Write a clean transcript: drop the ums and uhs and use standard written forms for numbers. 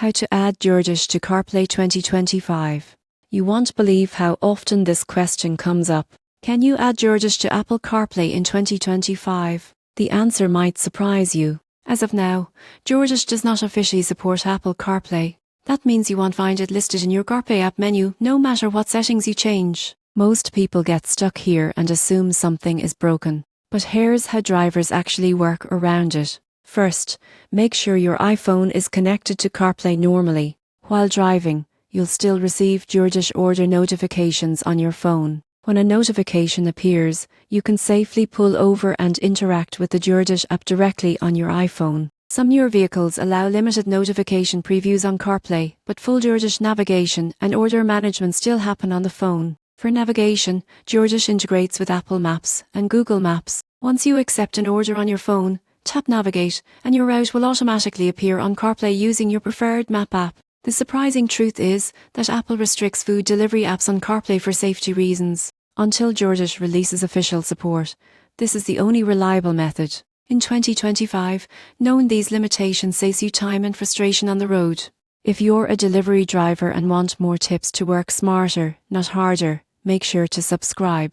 How to add Doordash to Carplay 2025. You won't believe how often this question comes up. Can you add Doordash to Apple CarPlay in 2025? The answer might surprise you. As of now, Doordash does not officially support Apple CarPlay. That means you won't find it listed in your CarPlay app menu, no matter what settings you change. Most people get stuck here and assume something is broken. But here's how drivers actually work around it. First, make sure your iPhone is connected to CarPlay normally. While driving, you'll still receive Doordash order notifications on your phone. When a notification appears, you can safely pull over and interact with the Doordash app directly on your iPhone. Some newer vehicles allow limited notification previews on CarPlay, but full Doordash navigation and order management still happen on the phone. For navigation, Doordash integrates with Apple Maps and Google Maps. Once you accept an order on your phone, tap Navigate, and your route will automatically appear on CarPlay using your preferred map app. The surprising truth is that Apple restricts food delivery apps on CarPlay for safety reasons. Until Doordash releases official support, this is the only reliable method. In 2025, knowing these limitations saves you time and frustration on the road. If you're a delivery driver and want more tips to work smarter, not harder, make sure to subscribe.